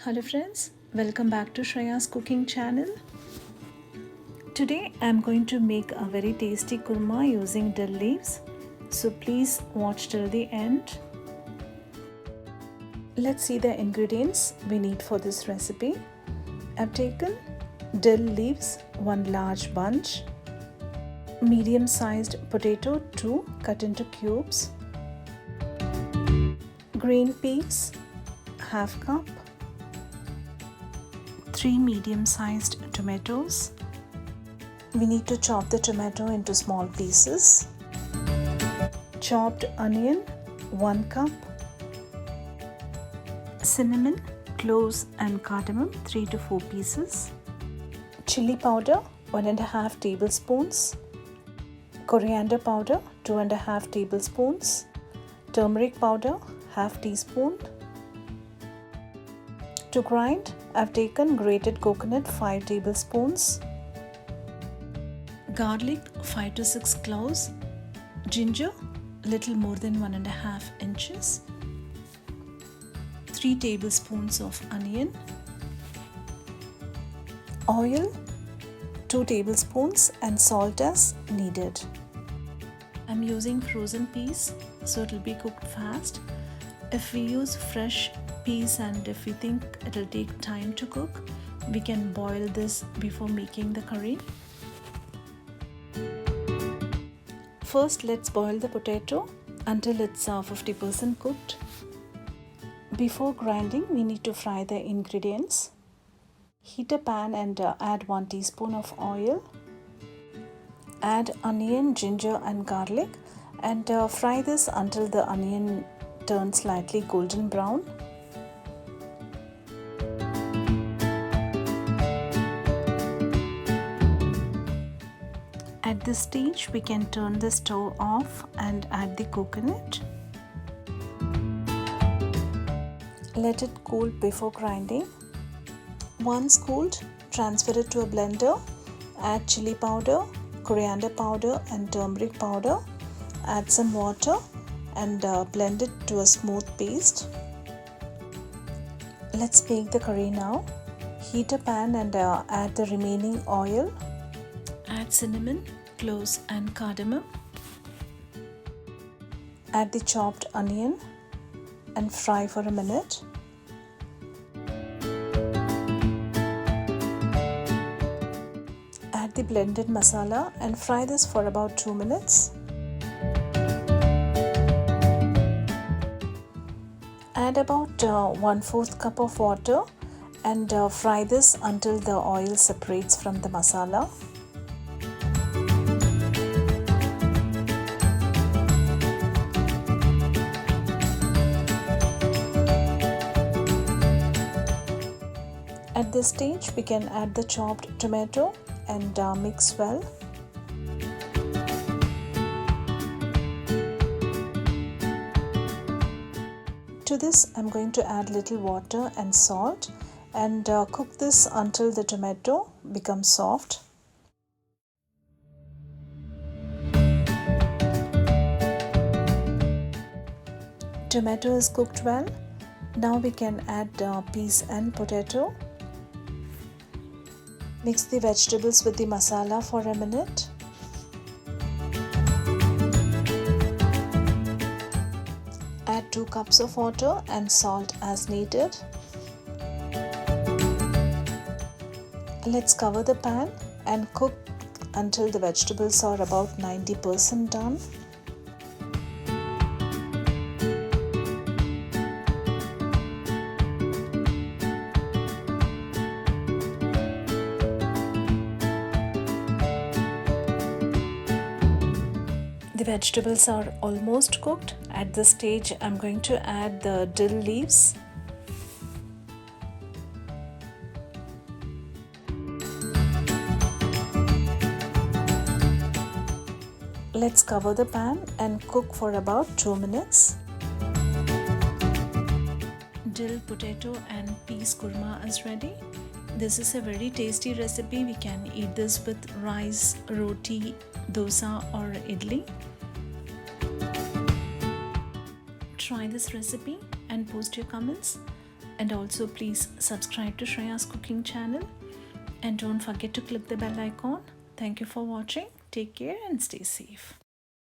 Hello friends, welcome back to Shreya's cooking channel. Today I am going to make a very tasty kurma using dill leaves. So please watch till the end. Let's see the ingredients we need for this recipe. I've taken dill leaves, 1 large bunch, medium-sized potato 2 cut into cubes, green peas half cup, 3 medium-sized tomatoes. We need to chop the tomato into small pieces. Chopped onion 1 cup. Cinnamon, cloves and cardamom 3 to 4 pieces. Chili powder 1.5 tablespoons. Coriander powder 2.5 tablespoons. Turmeric powder half teaspoon. To grind, I've taken grated coconut 5 tablespoons, garlic 5 to 6 cloves, ginger little more than 1.5 inches, 3 tablespoons of onion, oil 2 tablespoons and salt as needed. I'm using frozen peas so it will be cooked fast. If we use fresh peas and if we think it will take time to cook, we can boil this before making the curry. First, let's boil the potato until it's 50% cooked. Before grinding, we need to fry the ingredients. Heat a pan and add 1 teaspoon of oil. Add onion, ginger and garlic and fry this until the onion turns slightly golden brown. At this stage, we can turn the stove off and add the coconut. Let it cool before grinding. Once cooled, transfer it to a blender. Add chili powder, coriander powder and turmeric powder. Add some water and blend it to a smooth paste. Let's make the curry now. Heat a pan and add the remaining oil. Add cinnamon, cloves and cardamom. Add the chopped onion and fry for a minute. Add the blended masala and fry this for about 2 minutes. Add about 1/4 cup of water and fry this until the oil separates from the masala. At this stage, we can add the chopped tomato and mix well. To this, I'm going to add little water and salt and cook this until the tomato becomes soft. Tomato is cooked well. Now we can add peas and potato. Mix the vegetables with the masala for a minute. Add 2 cups of water and salt as needed. Let's cover the pan and cook until the vegetables are about 90% done. The vegetables are almost cooked. At this stage, I'm going to add the dill leaves. Let's cover the pan and cook for about 2 minutes. Dill, potato and peas kurma is ready. This is a very tasty recipe. We can eat this with rice, roti, dosa or idli. Try this recipe and post your comments. And also please subscribe to Shreya's cooking channel and don't forget to click the bell icon. Thank you for watching. Take care and stay safe.